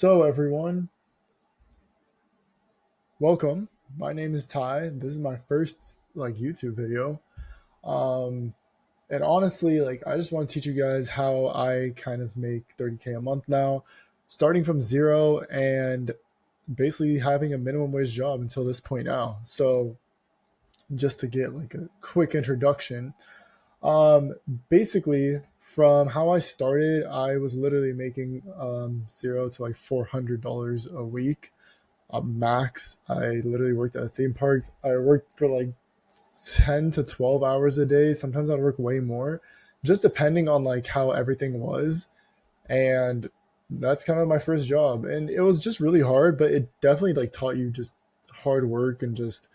So everyone, welcome. My name is Ty. This is my first YouTube video. Um and honestly, I just want to teach you guys how I kind of make 30K a month now, starting from zero and basically having a minimum wage job until this point now. So just to get a quick introduction, um basically from how I started, I was literally making zero to $400 a week max. I literally worked at a theme park. I worked for 10 to 12 hours a day. Sometimes I'd work way more, just depending on how everything was. And that's kind of my first job. And it was just really hard, but it definitely taught you just hard work and just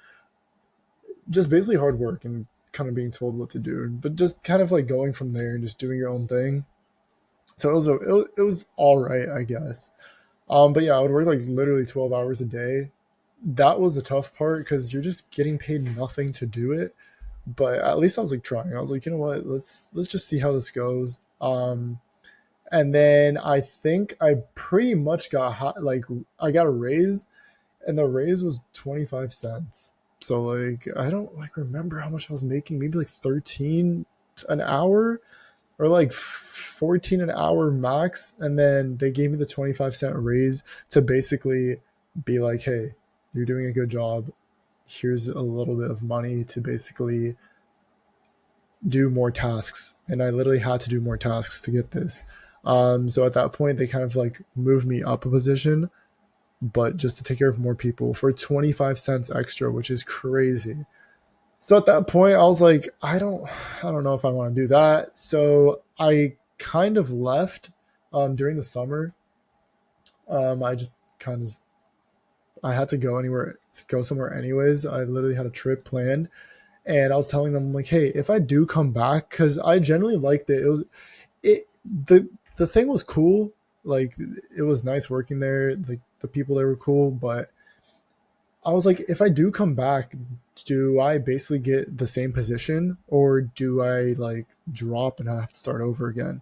basically hard work and kind of being told what to do. But just kind of going from there and just doing your own thing. So it was all right, I guess. But yeah, I would work literally 12 hours a day. That was the tough part because you're just getting paid nothing to do it. But at least I was trying. I was you know what, let's just see how this goes. And then I think I pretty much I got a raise, and the raise was 25 cents. So I don't remember how much I was making. Maybe 13 an hour or 14 an hour max. And then they gave me the 25-cent raise to basically be like, hey, you're doing a good job. Here's a little bit of money to basically do more tasks. And I literally had to do more tasks to get this. So at that point, they kind of moved me up a position, but just to take care of more people for 25 cents extra, which is crazy. So at that point, I was like, I don't know if I want to do that. So I kind of left during the summer. I just kind of I had to go somewhere anyways. I literally had a trip planned, and I was telling them hey, if I do come back, because I generally liked it. It the thing was cool. It was nice working there. The people there were cool, but I was like, if I do come back, do I basically get the same position or do I drop and I have to start over again?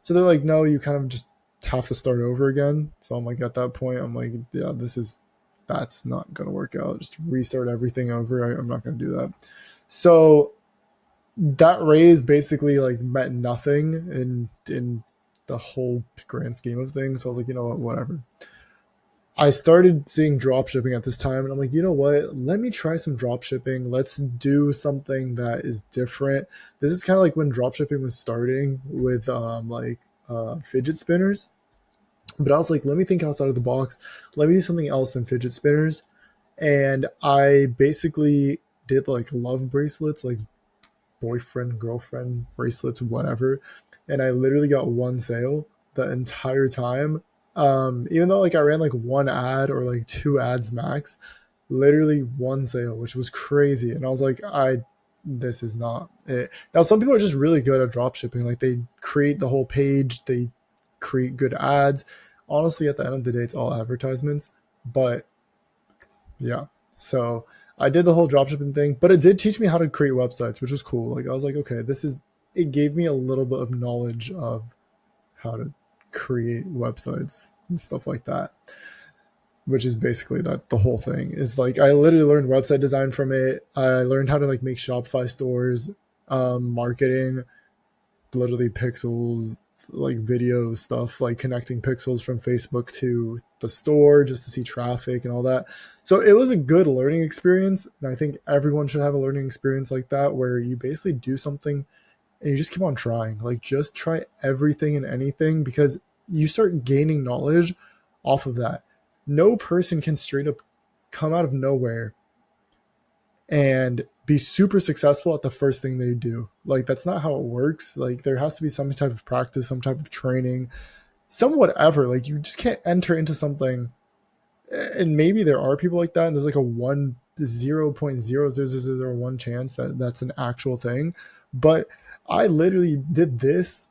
So they're like, no, you kind of just have to start over again. So I'm at that point, I'm yeah, that's not going to work out. Just restart everything over. I'm not going to do that. So that raise basically meant nothing in the whole grand scheme of things. So I was like, you know what, whatever. I started seeing drop shipping at this time, and I'm like, you know what? Let me try some drop shipping. Let's do something that is different. This is kind of when drop shipping was starting with fidget spinners. But I was like, let me think outside of the box. Let me do something else than fidget spinners. And I basically did love bracelets, boyfriend, girlfriend bracelets, whatever. And I literally got one sale the entire time. Even though I ran one ad or two ads max, literally one sale, which was crazy. And I was like, this is not it. Now some people are just really good at drop shipping. They create the whole page, they create good ads. Honestly, at the end of the day, it's all advertisements. But yeah. So I did the whole dropshipping thing, but it did teach me how to create websites, which was cool. I was like, okay, it gave me a little bit of knowledge of how to create websites and stuff like that, which is basically that the whole thing is I literally learned website design from it. I learned how to make Shopify stores, marketing, literally pixels, video stuff, connecting pixels from Facebook to the store just to see traffic and all that. So it was a good learning experience. And I think everyone should have a learning experience like that, where you basically do something and you just keep on trying. Just try everything and anything, because you start gaining knowledge off of that. No person can straight up come out of nowhere and be super successful at the first thing they do. That's not how it works. There has to be some type of practice, some type of training, some whatever. You just can't enter into something. And maybe there are people like that, and there's a 0.00001 chance that that's an actual thing. But I literally did this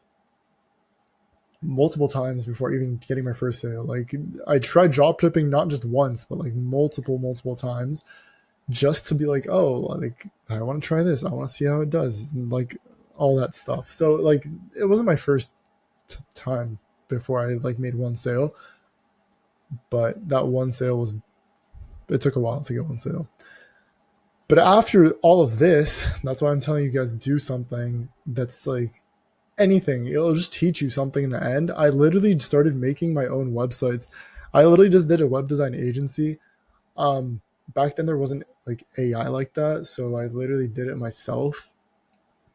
multiple times before even getting my first sale. I tried drop shipping not just once, but multiple times, just to be oh, I want to try this. I want to see how it does, and all that stuff. So it wasn't my first time before I made one sale. but that one sale was, it took a while to get one sale. But after all of this, that's why I'm telling you guys, do something that's like anything. It'll just teach you something in the end. I literally started making my own websites. I literally just did a web design agency. Um, Back then there wasn't like AI like that, so I literally did it myself,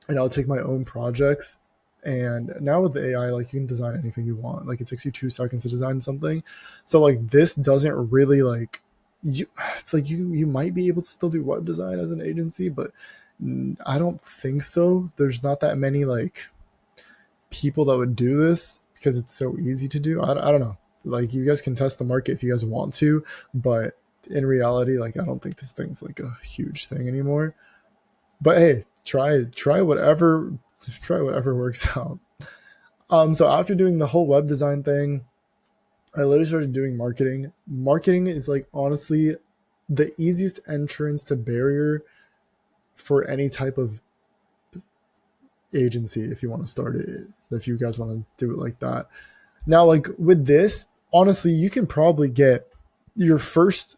and I'll take my own projects. And now with the AI, like you can design anything you want. Like it takes you 2 seconds to design something. So like this doesn't really like you like you might be able to still do web design as an agency, but I don't think so. There's not that many like people that would do this because it's so easy to do. I don't know. Like you guys can test the market if you guys want to, but in reality, like I don't think this thing's like a huge thing anymore. But hey, try whatever works out. So after doing the whole web design thing, I literally started doing marketing. Marketing is like honestly the easiest entrance to barrier for any type of agency if you want to start it, if you guys want to do it like that. Now, like with this, honestly, you can probably get your first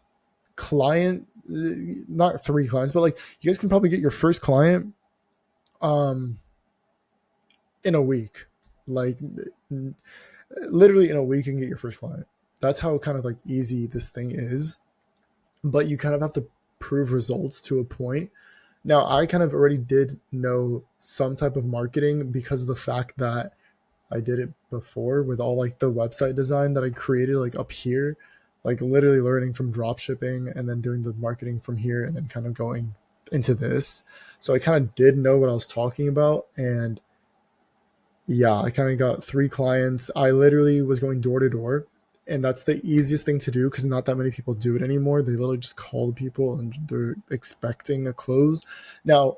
client, not 3 clients, but like you guys can probably get your first client um in a week. Like literally in a week you can get your first client. That's how kind of like easy this thing is. But you kind of have to prove results to a point. Now, I kind of already did know some type of marketing because of the fact that I did it before with all like the website design that I created like up here, like literally learning from drop shipping and then doing the marketing from here and then kind of going into this. So I kind of did know what I was talking about. And yeah, I kind of got 3 clients. I literally was going door to door. And that's the easiest thing to do because not that many people do it anymore. They literally just call the people and they're expecting a close. Now,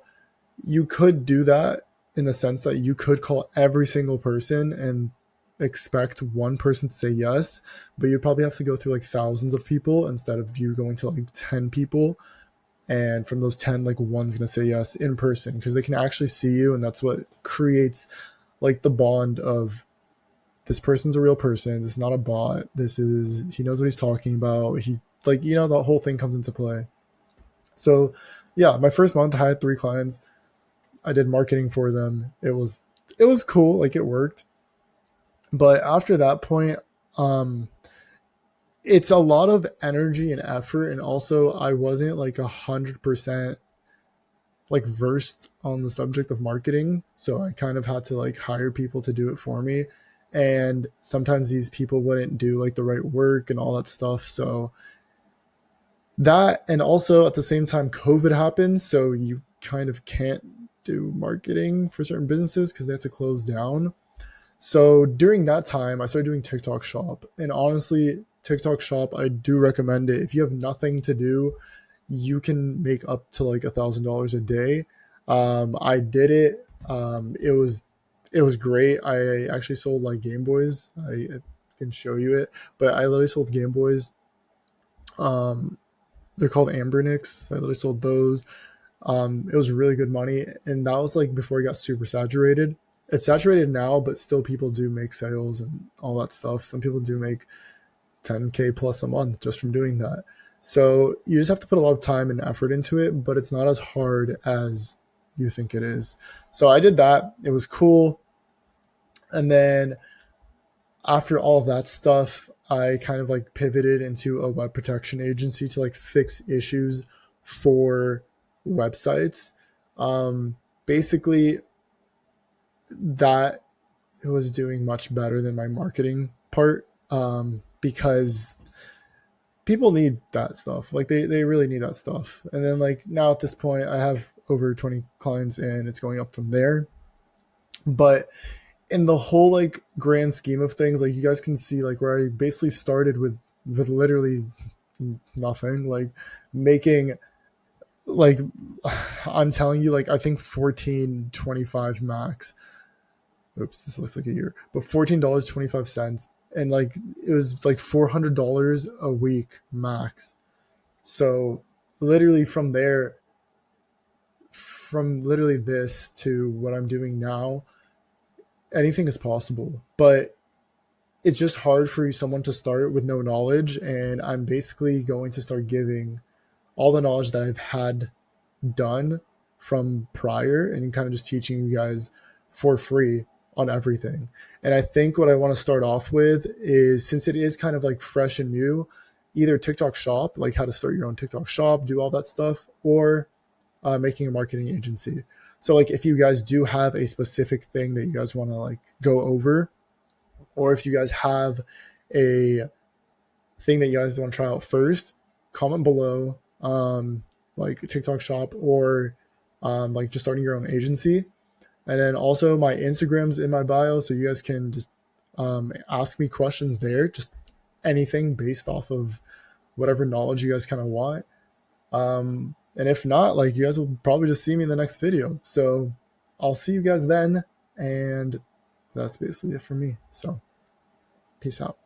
you could do that in the sense that you could call every single person and expect one person to say yes, but you'd probably have to go through like thousands of people instead of you going to like 10 people. And from those 10, like one's going to say yes in person because they can actually see you. And that's what creates like the bond of this person's a real person. This is not a bot. He knows what he's talking about. He like, the whole thing comes into play. So yeah, my first month I had 3 clients. I did marketing for them. It was cool, like it worked. But after that point, um it's a lot of energy and effort, and also I wasn't like 100% like versed on the subject of marketing, so I kind of had to like hire people to do it for me. And sometimes these people wouldn't do like the right work and all that stuff. So that, and also at the same time COVID happened, so you kind of can't do marketing for certain businesses because they have to close down. So during that time I started doing TikTok shop, and honestly TikTok shop, I do recommend it. If you have nothing to do, you can make up to like $1,000 a day. I did it. It was great. I actually sold like Game Boys. I can show you it, but I literally sold Game Boys. um they're called Ambernicks. I literally sold those. It was really good money, and that was like before it got super saturated. It's saturated now, but still people do make sales and all that stuff. Some people do make 10K plus a month just from doing that. So you just have to put a lot of time and effort into it, but it's not as hard as you think it is. So I did that. It was cool. And then after all of that stuff, I kind of like pivoted into a web protection agency to like fix issues for websites. Basically, that was doing much better than my marketing part, because people need that stuff. Like they really need that stuff. And then like now at this point, I have over 20 clients and it's going up from there. But in the whole like grand scheme of things, like you guys can see like where I basically started with literally nothing, like making like I'm telling you, like I think 14.25 max. Oops, this looks like a year, but $14.25, and like it was like $400 a week max. So literally from there, from literally this to what I'm doing now, anything is possible. But it's just hard for someone to start with no knowledge. And I'm basically going to start giving all the knowledge that I've had done from prior and kind of just teaching you guys for free on everything. And I think what I want to start off with is, since it is kind of like fresh and new, either TikTok shop, like how to start your own TikTok shop, do all that stuff, or making a marketing agency. So like if you guys do have a specific thing that you guys want to like go over, or if you guys have a thing that you guys want to try out first, comment below, like TikTok shop, or like just starting your own agency. And then also my Instagram's in my bio, so you guys can just ask me questions there, just anything based off of whatever knowledge you guys kind of want. And if not, like, you guys will probably just see me in the next video. So I'll see you guys then. And that's basically it for me. So peace out.